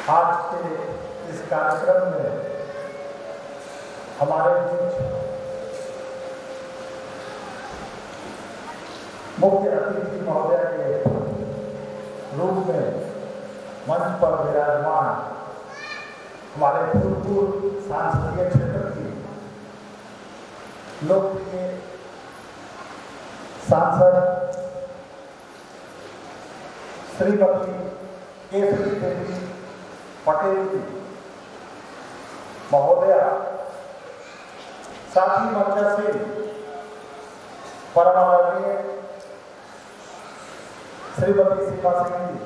आज के इस कार्यक्रम में हमारे बीच मुख्य अतिथि महोदय के रूप में मंच पर विराजमान हमारे भूतपूर्व सांसदीय क्षेत्र की लोकप्रिय सांसद श्रीमती केसरी देवी पटेल जी महोदया, साथी मंच से परमादरणीय श्रीमती सीमा सिंह जी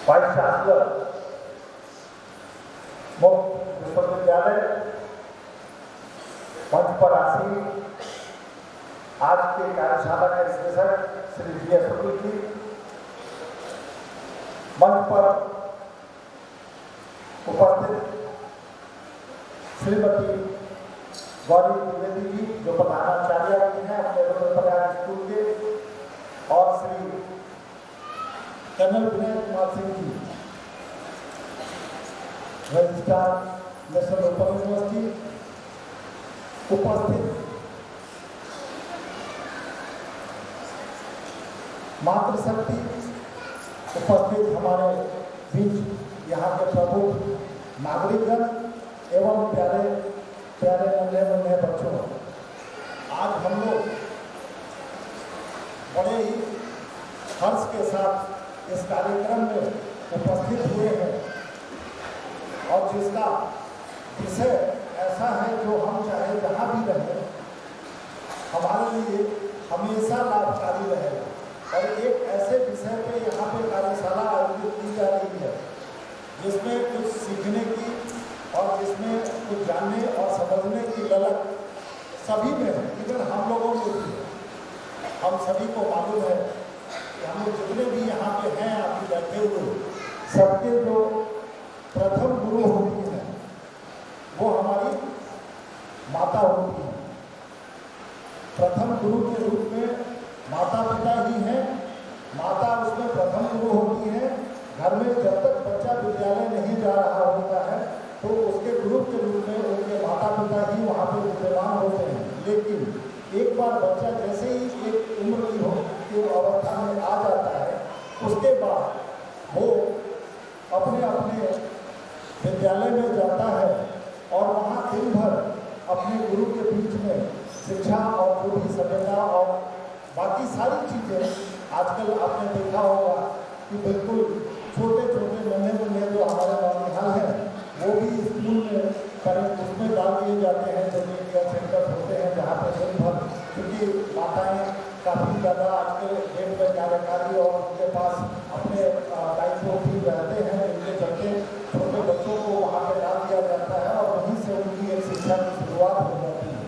वाइस चांसलर मुक्त विश्वविद्यालय, मंच पर आसीन आज के कार्यशाला के निदेशक श्री जी शुक्ल जी, मंच पर उपस्थित श्रीमती गौरी द्विवेदी जी जो प्रधानाचार्य भी हैं अपने रुद्रप्रयाग स्कूल के, और Shri colonel Vinay Kumar Singh ji registrar national open university, उपस्थित मातृशक्ति, उपस्थित हमारे बीच यहाँ के प्रमुख नागरिकगण एवं प्यारे प्यारे नन्हे बच्चों, आज हम लोग बड़े ही हर्ष के साथ इस कार्यक्रम में उपस्थित हुए हैं और जिसका विषय ऐसा है जो हम चाहे जहाँ भी रहें हमारे लिए हमेशा लाभकारी रहेगा। और एक ऐसे विषय पे यहाँ पे कार्यशाला आयोजित की जा रही है जिसमें कुछ सीखने की और जिसमें कुछ जानने और समझने की ललक सभी में है, इवन हम लोगों में भी है। हम सभी को मालूम है कि हम लोग जितने भी यहाँ पे हैं अभी बैठे हुए, सबके जो प्रथम गुरु होती है वो हमारी माता होती है। प्रथम गुरु के रूप में माता पिता ही हैं। माता उसमें प्रथम गुरु होती है। घर में जब तक बच्चा विद्यालय नहीं जा रहा होता है तो उसके गुरु के रूप में उनके माता पिता ही वहाँ पर विद्यमान होते हैं। लेकिन एक बार बच्चा जैसे ही एक उम्र की अवस्था में आ जाता है उसके बाद वो अपने अपने विद्यालय में जाता है और वहाँ दिन भर अपने गुरु के बीच में शिक्षा और जो भी सभ्यता और बाकी सारी चीज़ें आजकल आपने देखा होगा कि बिल्कुल छोटे छोटे नन्हे जो हमारे नौनिहाल हैं वो भी स्कूल में करें उसमें डाल दिए जाते हैं जो मीडिया सेंटर होते हैं जहाँ पर दिन भर, क्योंकि माताएँ काफ़ी ज़्यादा आज के डेट में कार्यकारी और उनके पास अपने दायित्व भी रहते हैं, इनके चलते छोटे बच्चों को वहाँ पर डाल दिया जाता है और वहीं से उनकी एक शिक्षा की शुरुआत हो जाती है।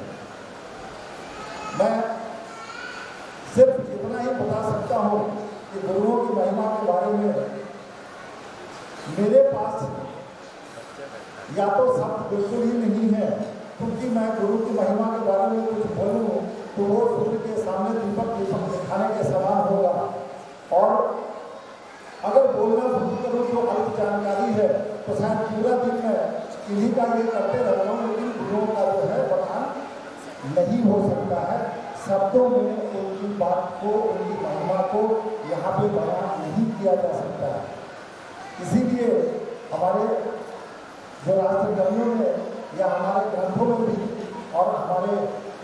मैं सिर्फ इतना ही बता सकता हूँ कि गुरुओं की महिमा के बारे में मेरे पास या तो शब्द बिल्कुल ही नहीं है, क्योंकि मैं गुरु की महिमा के बारे में कुछ बोलूँ तो वो सूर्य के सामने दीपक दिखाने के समान होगा और अगर बोलना शुरू करूँ तो अल्प जानकारी है तो शायद पूरा दिन मैं इन्हीं का ये करते रहता हूँ, लेकिन गुरुओं का जो है बखान नहीं हो सकता है। शब्दों में उनकी बात को, उनकी महिमा को यहाँ पे बयान नहीं किया जा सकता है। इसीलिए हमारे जो राष्ट्रकवियों ने या हमारे ग्रंथों में भी और हमारे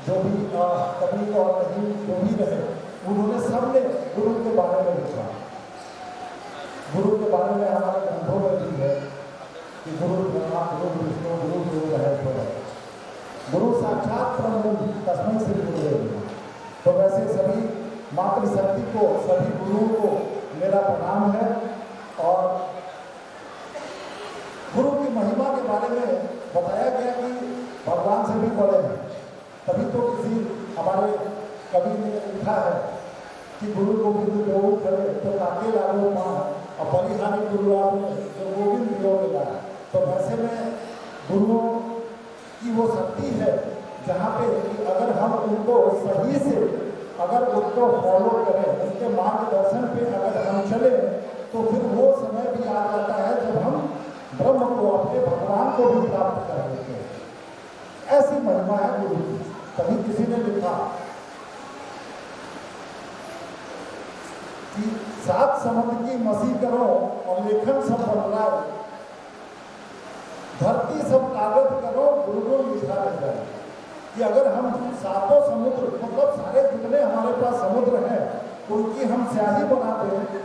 जो भी कवि और नहीं जो भी रहे उन्होंने सबने गुरु के बारे में लिखा। गुरु के बारे में हमारे ग्रंथों में भी है कि गुरु ब्रह्मा गुरु विष्णु गुरु देव महेश्वर, गुरु साक्षात ब्रह्म तस्मै श्री गुरुदेव। तो वैसे सभी मातृशक्ति को, सभी गुरुओं को मेरा प्रणाम है और गुरु की महिमा के बारे में बताया गया कि भगवान से भी बड़े हैं। तभी तो किसी हमारे कवि ने लिखा है कि गुरु गोविंद जो करे तो काके लागो माँ और बलिहारी गुरु आपने जो गोविंद योग लगा। तो वैसे में गुरुओं की वो शक्ति है जहाँ पे कि अगर हम उनको सही से अगर उनको फॉलो करें, उनके मार्गदर्शन पे अगर हम चले तो फिर वो समय भी आ जाता वो अपने भगवान को भी प्राप्त कर लेते हैं। ऐसी महिमा है गुरु की। कभी किसी ने लिखा कि 7 समुद्र की मसी करो और लेखन सब बन रहा है, धरती सब कागज करो गुरु लिखा रह जाए। कि अगर हम 7 समुद्र मतलब सारे जितने हमारे पास समुद्र हैं उनकी हम स्याही बनाते हैं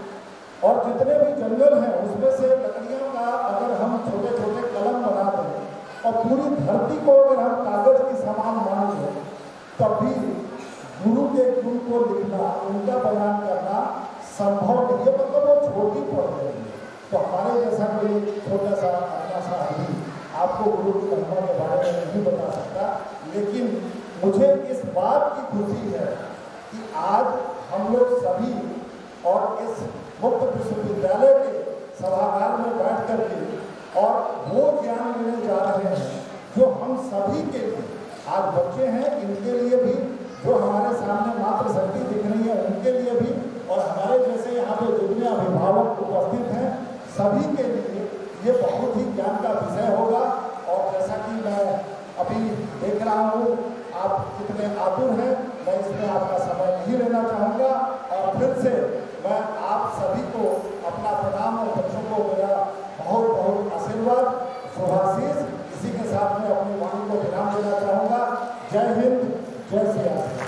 और जितने भी जंगल हैं उसमें से लकड़ियों का अगर हम छोटे छोटे कलम बनाते हैं और पूरी धरती को अगर हम कागज की समान मान लें तब भी गुरु के गुण को लिखना, उनका बयान करना संभव नहीं है। मतलब वो छोटी पड़ जाएगी। तो हमारे जैसा कोई छोटा सा अपना सा आदमी आपको गुरु की महिमा के बारे में नहीं बता सकता। लेकिन मुझे इस बात की खुशी है कि आज हम लोग सभी और इस मुक्त विश्वविद्यालय के सभागार में बैठ करके और वो ज्ञान लेने जा रहे हैं जो हम सभी के लिए, आज बच्चे हैं इनके लिए भी, जो हमारे सामने मात्र शक्ति दिख रही है उनके लिए भी, और हमारे जैसे यहाँ पे जितने अभिभावक उपस्थित हैं सभी के लिए ये बहुत ही ज्ञान का विषय होगा। और जैसा कि मैं अभी देख रहा हूँ आप कितने आतुर हैं, मैं इसमें आपका समय नहीं लेना चाहूँगा और फिर से मैं आप सभी को अपना प्रणाम और बच्चों को मेरा बहुत बहुत आशीर्वाद, शुभाशीष, इसी के साथ मैं अपनी वाणी को विराम देना चाहूँगा। जय हिंद, जय श्री राम।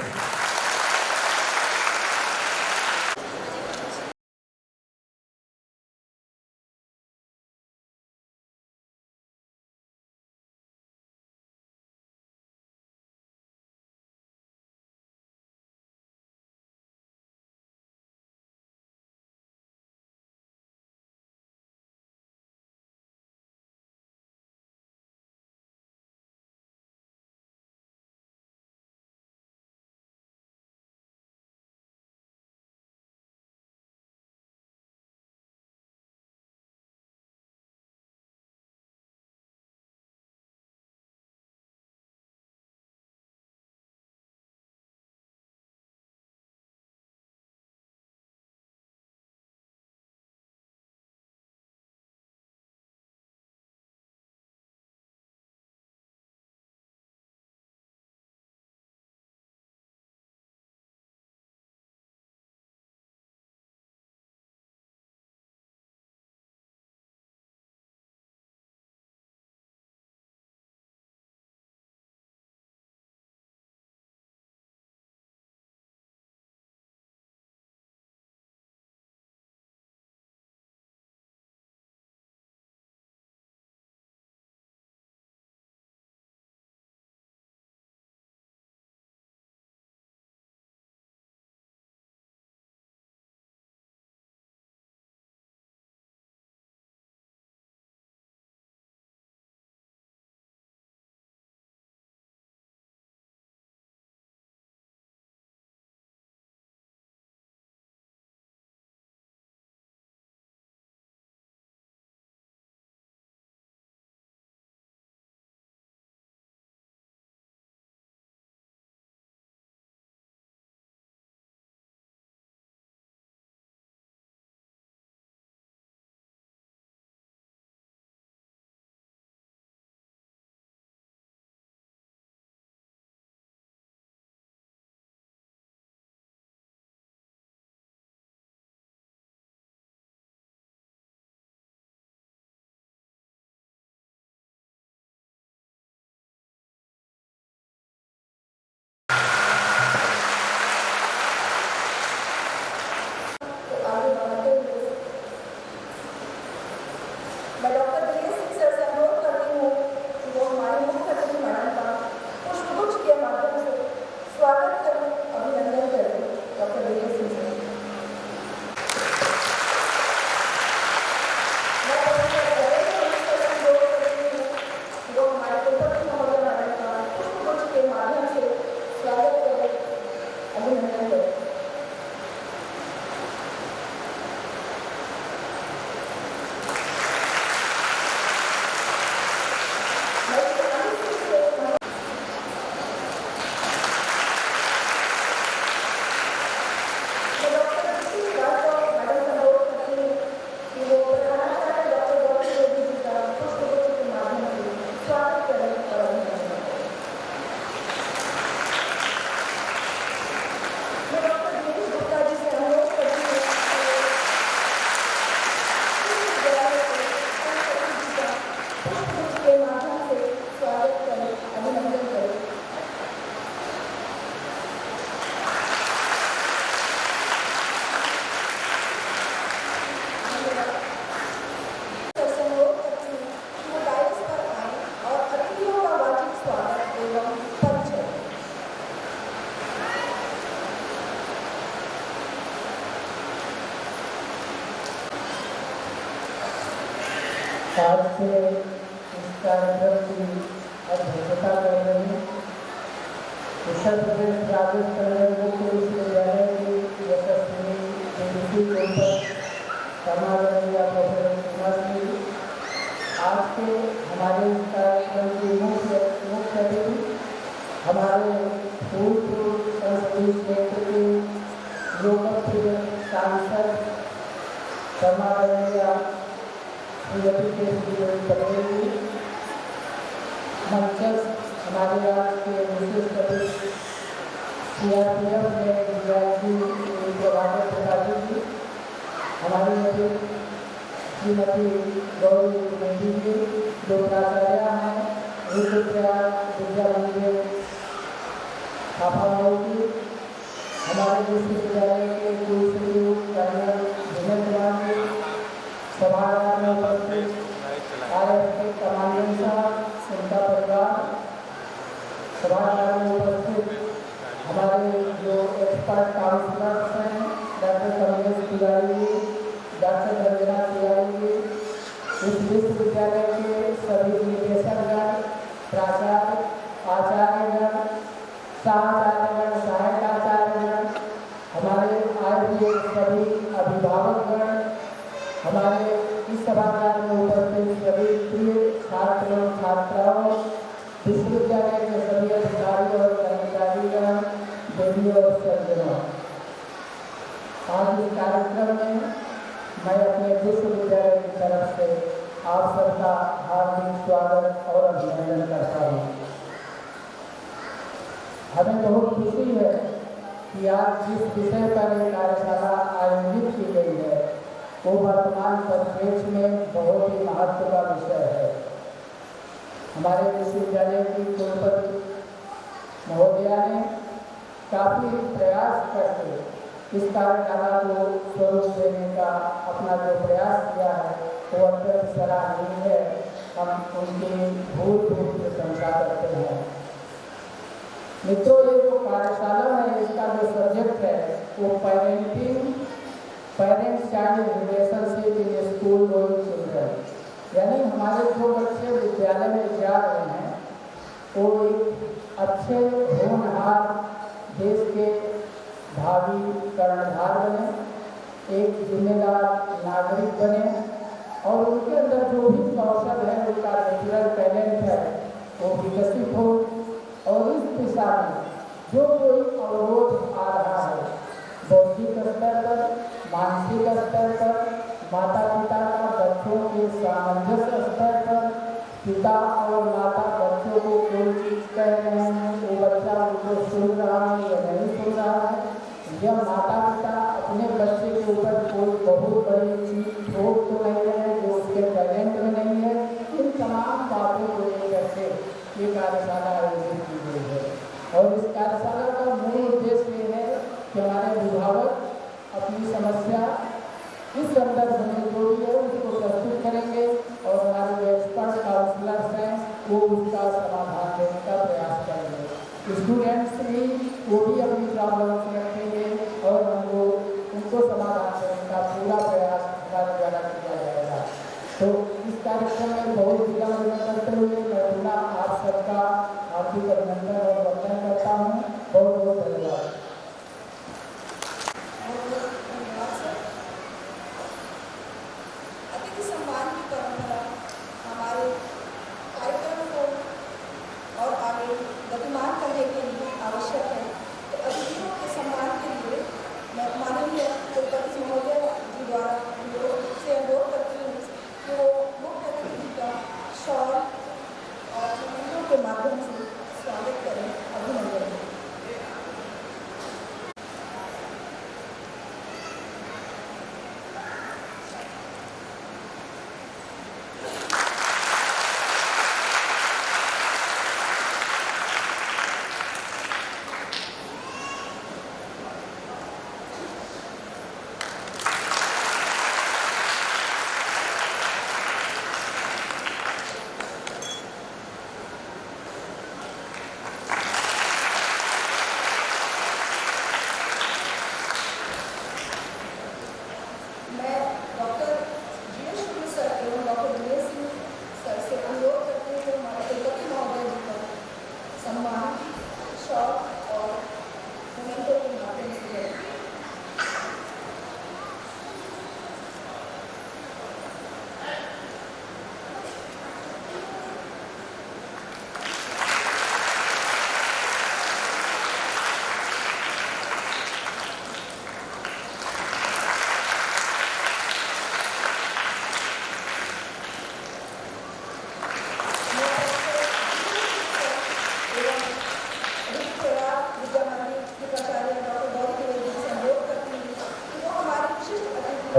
आज से इस कार्यक्रम की अध्यक्षता कर रहे हैं उत्तर प्रदेश राजस्व कल्याण मुख्य विश्वविद्यालय की यशस्विनी के ऊपर समारोह प्रोफेसर कुमार जी। आज के हमारे इस कार्यक्रम की मुख्य अतिथि हमारे फूलपुर संसदीय क्षेत्र के लोकप्रिय सांसद समारोह श्रीमती केशरी पटेल जी, मंचस्थ हमारे राज्य के विशिष्ट अतिथि CRPF में डीआईजी प्रभाकर त्रिपाठी जी, हमारी अतिथि श्रीमती गौरी मेहंदी जी जो प्राचार्य हैं रुद्रप्रयाग विद्या मंदिर छापामाऊ की, हमारे विश्वविद्यालय के कुलसचिव कर्नल विजय कुमार जी, सभागार में उपस्थित RF के कमांडेंट साहब, उनका परिवार, सभागार में उपस्थित हमारे जो एक्सपर्ट काउंसलर्स हैं डॉक्टर कमलेश तिवारी जी, डॉक्टर रंजना तिवारी जी, इस विश्वविद्यालय के सभी निदेशकगण, प्राचार्य, आचार्यगण, सहाचार्यगण, सहायक आचार्यगण, हमारे आए हुए सभी अभिभावकगण, हमारे इस सभागार में उपस्थित सभी प्रिय छात्रों छात्राओं, विश्वविद्यालय के सभी अधिकारी और कर्मचारीगण, देवियों और सज्जनों, आज इस कार्यक्रम में मैं अपने विश्वविद्यालय की तरफ से आप सबका हार्दिक स्वागत और अभिनंदन करता हूँ। हमें बहुत खुशी है कि आज जिस विषय पर एक कार्यशाला आयोजित की गई है वो वर्तमान परिप्रेक्ष्य में बहुत ही महत्व का विषय है। हमारे विश्वविद्यालय की कुलपति महोदया ने काफ़ी प्रयास करके इस कार्यशाला को स्वरूप देने का अपना जो प्रयास किया है वो अत्यंत सराहनीय है। हम उनकी भूल प्रशंसा करते हैं। मित्रों, ये जो कार्यशाला है इसका जो सब्जेक्ट है वो parents child relationship in school going children, यानी हमारे जो बच्चे विद्यालय में जा रहे हैं वो एक अच्छे होनहार देश के भावी कर्णधार बने, एक जिम्मेदार नागरिक बने और उनके अंदर जो भी कौशल है, उनका नेचुरल टैलेंट है वो विकसित हो और इस दिशा में जो कोई अवरोध आ रहा है बौद्धिक स्तर पर, मानसिक स्तर पर, माता पिता का बच्चों के सामंजस्य स्तर पर, पिता और माता बच्चों को कोई चीज़ कह रहे हैं वो बच्चा उनको सुन रहा है या नहीं सुन रहा है, या माता पिता अपने बच्चे के ऊपर कोई बहुत बड़ी चीज ठोक तो नहीं है जो उसके टैलेंट में नहीं है। इन तमाम बातों को लेकर के ये कार्यशाला आयोजित की गई है और इस कार्यशाला का मूल उद्देश्य ये है कि हमारे अभिभावक अपनी समस्या इस संदर्भ में जो भी है उसको प्रस्तुत करेंगे और हमारे जो एक्सपर्ट काउंसलर्स हैं वो उसका समाधान देने का प्रयास करेंगे। स्टूडेंट्स भी वो भी अपनी प्रॉब्लम्स रखेंगे और उनको समाधान देने का पूरा प्रयास हमारे द्वारा किया जाएगा। तो इस कार्यक्रम में बहुत विलंब करते हुए मैं पुनः आप सबका हार्दिक अभिनंदन और वंदन करता हूँ। बहुत बहुत धन्यवाद। श्री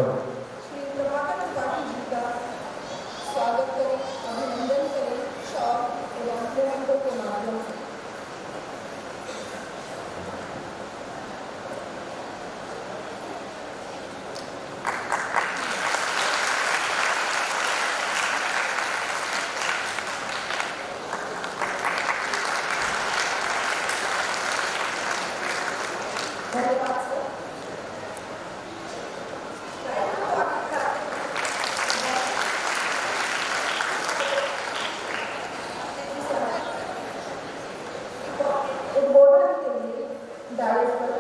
प्रभाकर त्रिपाठी जी का स्वागत करें, अभिनंदन करें शॉल एवं मोमेंटो के माध्यम से। धन्यवाद सर। उद्बोधन के लिए डायरेक्टर